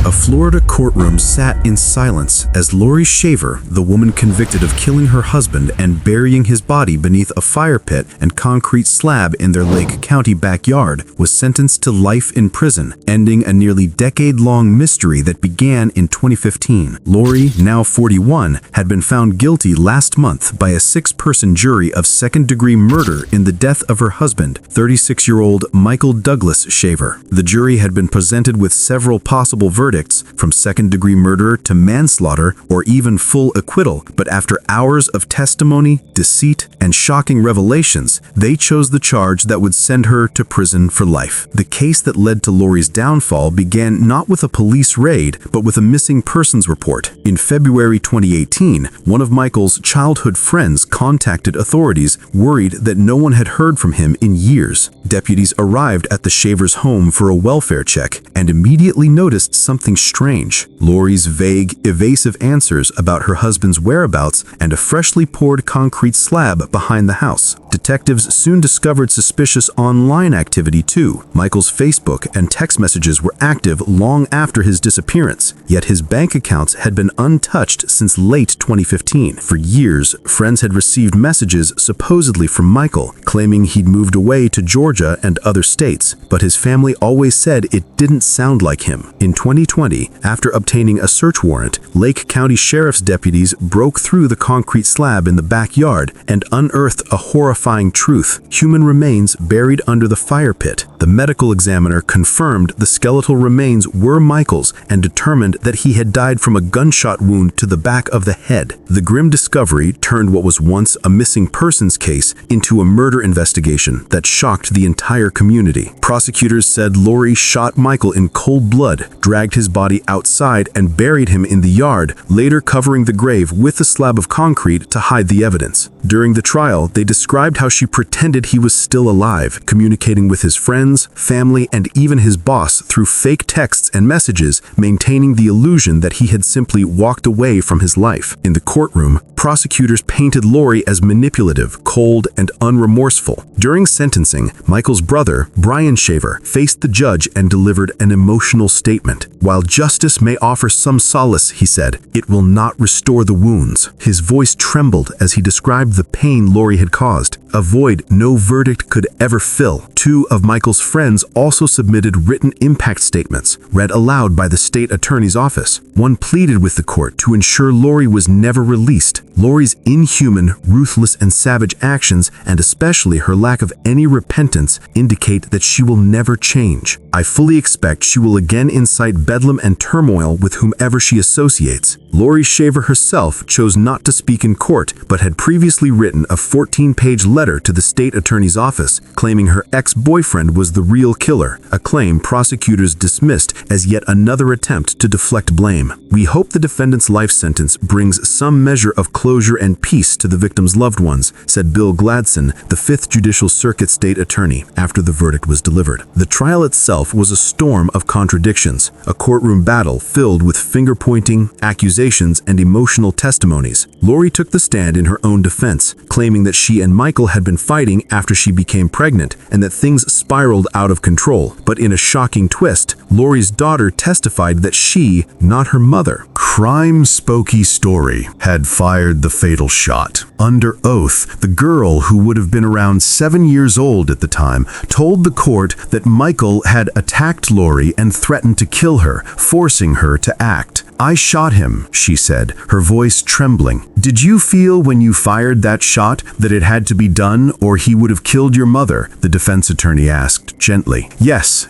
A Florida courtroom sat in silence as Lori Shaver, the woman convicted of killing her husband and burying his body beneath a fire pit and concrete slab in their Lake County backyard, was sentenced to life in prison, ending a nearly decade-long mystery that began in 2015. Lori, now 41, had been found guilty last month by a 6-person jury of second-degree murder in the death of her husband, 36-year-old Michael Douglas Shaver. The jury had been presented with several possible verdicts, from second-degree murder to manslaughter or even full acquittal, but after hours of testimony, deceit, and shocking revelations, they chose the charge that would send her to prison for life. The case that led to Lori's downfall began not with a police raid, but with a missing persons report. In February 2018, one of Michael's childhood friends contacted authorities, worried that no one had heard from him in years. Deputies arrived at the Shavers' home for a welfare check and immediately noticed something strange. Lori's vague, evasive answers about her husband's whereabouts and a freshly poured concrete slab behind the house. Detectives soon discovered suspicious online activity too. Michael's Facebook and text messages were active long after his disappearance, yet his bank accounts had been untouched since late 2015. For years, friends had received messages supposedly from Michael, claiming he'd moved away to Georgia and other states, but his family always said it didn't sound like him. In 2020, after obtaining a search warrant, Lake County Sheriff's deputies broke through the concrete slab in the backyard and unearthed a horrifying truth: human remains buried under the fire pit. The medical examiner confirmed the skeletal remains were Michael's and determined that he had died from a gunshot wound to the back of the head. The grim discovery turned what was once a missing persons case into a murder investigation that shocked the entire community. Prosecutors said Lori shot Michael in cold blood, dragged his body outside and buried him in the yard, later covering the grave with a slab of concrete to hide the evidence. During the trial, they described how she pretended he was still alive, communicating with his friends, family, and even his boss through fake texts and messages, maintaining the illusion that he had simply walked away from his life. In the courtroom, prosecutors painted Lori as manipulative, cold, and unremorseful. During sentencing, Michael's brother, Brian Shaver, faced the judge and delivered an emotional statement. "While justice may offer some solace," he said, "it will not restore the wounds." His voice trembled as he described the pain Lori had caused, a void no verdict could ever fill. Two of Michael's friends also submitted written impact statements, read aloud by the state attorney's office. One pleaded with the court to ensure Lori was never released. Lori's inhuman, ruthless, and savage actions, and especially her lack of any repentance, indicate that she will never change. "I fully expect she will again incite bedlam and turmoil with whomever she associates." Lori Shaver herself chose not to speak in court, but had previously written a 14-page letter to the state attorney's office, claiming her ex-boyfriend was the real killer, a claim prosecutors dismissed as yet another attempt to deflect blame. "We hope the defendant's life sentence brings some measure of closure and peace to the victim's loved ones," said Bill Gladson, the 5th Judicial Circuit state attorney, after the verdict was delivered. The trial itself was a storm of contradictions, a courtroom battle filled with finger-pointing, accusations, and emotional testimonies. Lori took the stand in her own defense, claiming that she and Michael had been fighting after she became pregnant and that things spiraled out of control. But in a shocking twist, Lori's daughter testified that she, not her mother, crime-spooky story, had fired the fatal shot. Under oath, the girl, who would have been around 7 years old at the time, told the court that Michael had attacked Lori and threatened to kill her, forcing her to act. "I shot him," she said, her voice trembling. "Did you feel when you fired that shot that it had to be done or he would have killed your mother?" the defense attorney asked gently. Yes,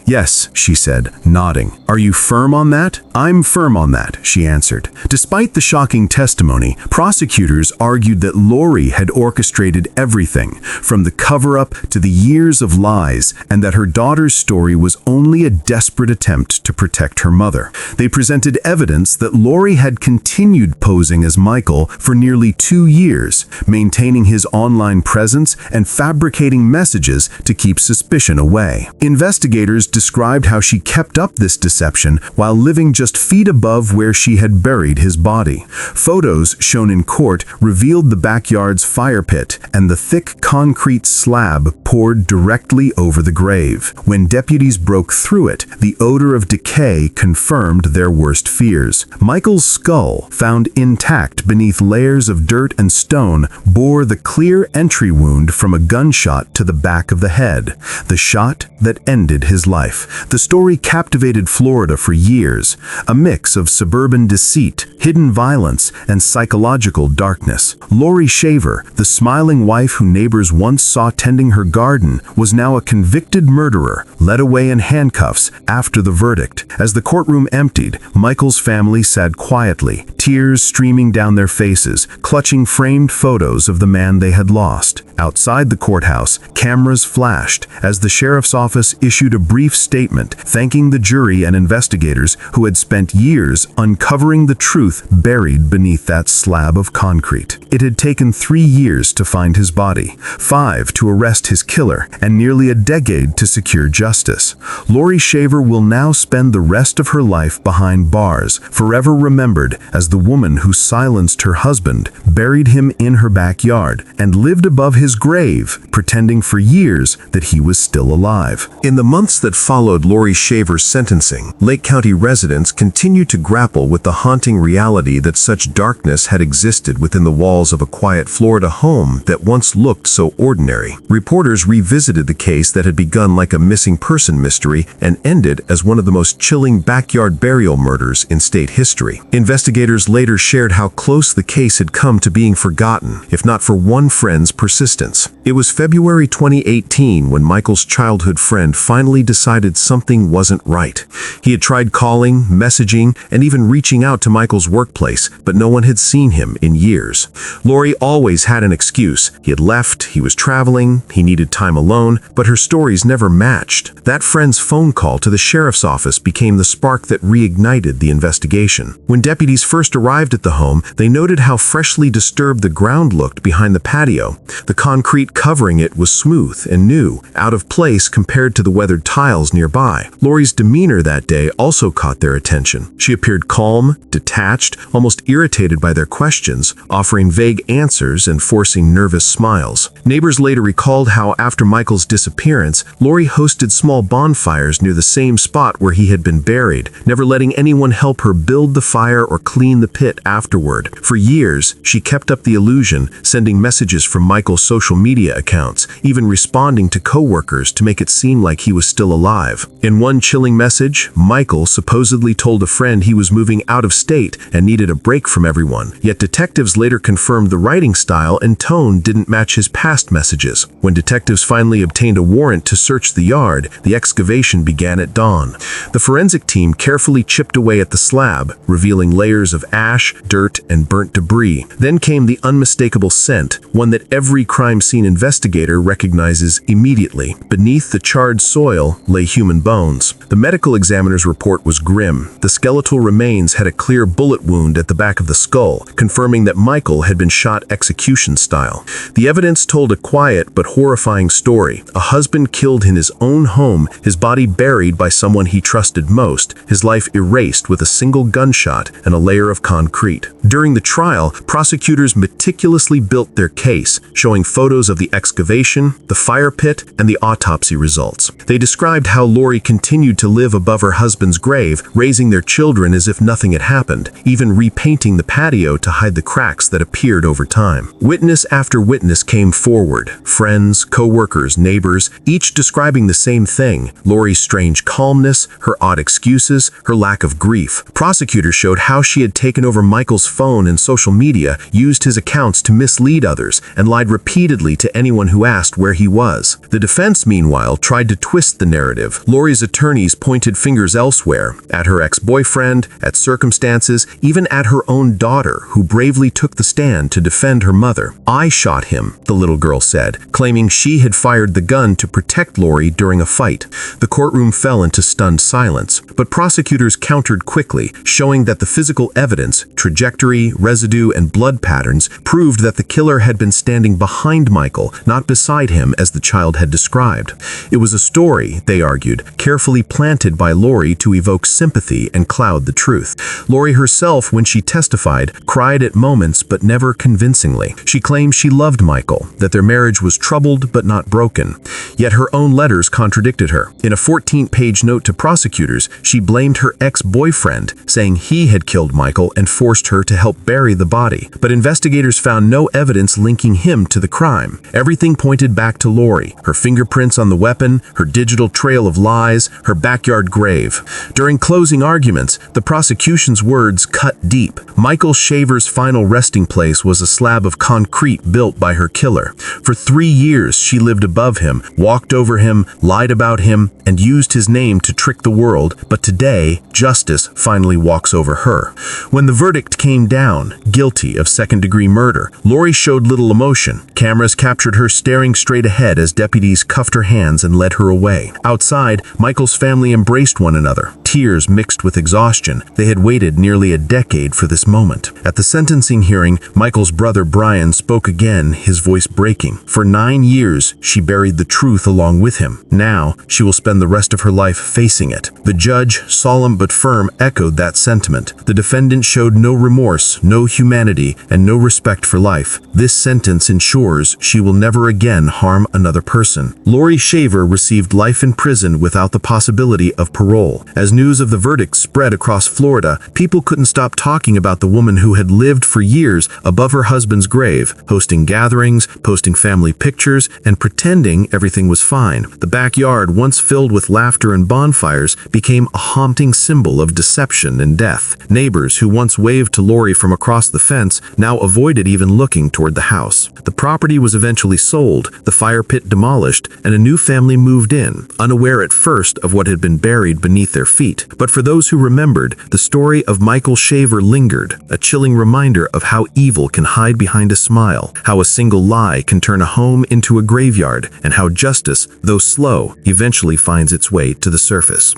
she said, nodding. "Are you firm on that?" "I'm firm on that," she answered. Despite the shocking testimony, prosecutors argued that Lori had orchestrated everything, from the cover-up to the years of lies, and that her daughter's story was only a desperate attempt to protect her mother. They presented evidence evidence that Lori had continued posing as Michael for nearly 2 years, maintaining his online presence and fabricating messages to keep suspicion away. Investigators described how she kept up this deception while living just feet above where she had buried his body. Photos shown in court revealed the backyard's fire pit and the thick concrete slab poured directly over the grave. When deputies broke through it, the odor of decay confirmed their worst fears. Michael's skull, found intact beneath layers of dirt and stone, bore the clear entry wound from a gunshot to the back of the head, the shot that ended his life. The story captivated Florida for years, a mix of suburban deceit, hidden violence, and psychological darkness. Lori Shaver, the smiling wife who neighbors once saw tending her garden, was now a convicted murderer, led away in handcuffs after the verdict. As the courtroom emptied, Michael's family sat quietly, tears streaming down their faces, clutching framed photos of the man they had lost. Outside the courthouse, cameras flashed as the sheriff's office issued a brief statement thanking the jury and investigators who had spent years uncovering the truth buried beneath that slab of concrete. It had taken 3 years to find his body, 5 to arrest his killer, and nearly a decade to secure justice. Lori Shaver will now spend the rest of her life behind bars, forever remembered as the woman who silenced her husband, buried him in her backyard, and lived above his grave, pretending for years that he was still alive. In the months that followed Lori Shaver's sentencing, Lake County residents continued to grapple with the haunting reality that such darkness had existed within the walls of a quiet Florida home that once looked so ordinary. Reporters revisited the case that had begun like a missing person mystery and ended as one of the most chilling backyard burial murders in state history. Investigators later shared how close the case had come to being forgotten, if not for one friend's persistence. It was February 2018 when Michael's childhood friend finally decided something wasn't right. He had tried calling, messaging, and even reaching out to Michael's workplace, but no one had seen him in years. Lori always had an excuse. He had left, he was traveling, he needed time alone, but her stories never matched. That friend's phone call to the sheriff's office became the spark that reignited the investigation. When deputies first arrived at the home, they noted how freshly disturbed the ground looked behind the patio. The concrete covering it was smooth and new, out of place compared to the weathered tiles nearby. Lori's demeanor that day also caught their attention. She appeared calm, detached, almost irritated by their questions, offering vague answers and forcing nervous smiles. Neighbors later recalled how after Michael's disappearance, Lori hosted small bonfires near the same spot where he had been buried, never letting anyone help her build the fire or clean the pit afterward. For years, she kept up the illusion, sending messages from Michael's social media accounts, even responding to coworkers to make it seem like he was still alive. In one chilling message, Michael supposedly told a friend he was moving out of state and needed a break from everyone, yet detectives later confirmed the writing style and tone didn't match his past messages. When detectives finally obtained a warrant to search the yard, the excavation began at dawn. The forensic team carefully chipped away at the slab, revealing layers of ash, dirt, and burnt debris. Then came the unmistakable scent, one that every crime scene investigator recognizes immediately. Beneath the charred soil lay human bones. The medical examiner's report was grim. The skeletal remains had a clear bullet wound at the back of the skull, confirming that Michael had been shot execution style. The evidence told a quiet but horrifying story. A husband killed in his own home, his body buried by someone he trusted most, his life erased with a single gunshot and a layer of concrete. During the trial, prosecutors meticulously built their case, showing photos of the excavation, the fire pit, and the autopsy results. They described how Lori continued to live above her husband's grave, raising their children as if nothing had happened, even repainting the patio to hide the cracks that appeared over time. Witness after witness came forward, friends, co-workers, neighbors, each describing the same thing: Lori's strange calmness, her odd excuses, her lack of grief. Prosecutors showed how she had taken over Michael's phone and social media, used his accounts to mislead others, and lied repeatedly to anyone who asked where he was. The defense, meanwhile, tried to twist the narrative. Lori's attorneys pointed fingers elsewhere, at her ex-boyfriend, at circumstances, even at her own daughter, who bravely took the stand to defend her mother. "I shot him," the little girl said, claiming she had fired the gun to protect Lori during a fight. The courtroom fell into stunned silence, but prosecutors countered quickly, showing that the physical evidence, trajectory, residue, and blood patterns proved that the killer had been standing behind Michael, not beside him as the child had described. It was a story, they argued, carefully planted by Lori to evoke sympathy and cloud the truth. Lori herself, when she testified, cried at moments but never convincingly. She claimed she loved Michael, that their marriage was troubled but not broken. Yet her own letters contradicted her. In a 14-page note to prosecutors, she blamed her ex-boyfriend, saying he had killed Michael and forced her to help bury the body. But investigators found no evidence linking him to the crime. Everything pointed back to Lori, her fingerprints on the weapon, her digital trail of lies, her backyard grave. During closing arguments, the prosecution's words cut deep. Michael Shaver's final resting place was a slab of concrete built by her killer. For 3 years, she lived above him, walked over him, lied about him, and used his name to trick the world, but today, justice finally walks over her. When the verdict came down, guilty of second-degree murder, Lori showed little emotion. Cameras captured her staring straight ahead as deputies cuffed her hands and led her away. Outside, Michael's family embraced one another, tears mixed with exhaustion. They had waited nearly a decade for this moment. At the sentencing hearing, Michael's brother Brian spoke again, his voice breaking. For 9 years, she buried the truth along with him. Now, she will spend the rest of her life facing it. The judge, solemn but firm, echoed that sentiment. The defendant showed no remorse, no humanity, and no respect for life. This sentence ensures she will never again harm another person. Lori Shaver received life in prison without the possibility of parole. As news of the verdict spread across Florida, people couldn't stop talking about the woman who had lived for years above her husband's grave, hosting gatherings, posting family pictures, and pretending everything was fine. The backyard, once filled with laughter and bonfires, became a haunting symbol of deception and death. Neighbors who once waved to Lori from across the fence now avoided even looking toward the house. The property was eventually sold, the fire pit demolished, and a new family moved in, unaware at first of what had been buried beneath their feet. But for those who remembered, the story of Michael Shaver lingered, a chilling reminder of how evil can hide behind a smile, how a single lie can turn a home into a graveyard, and how justice, though slow, eventually finds its way to the surface.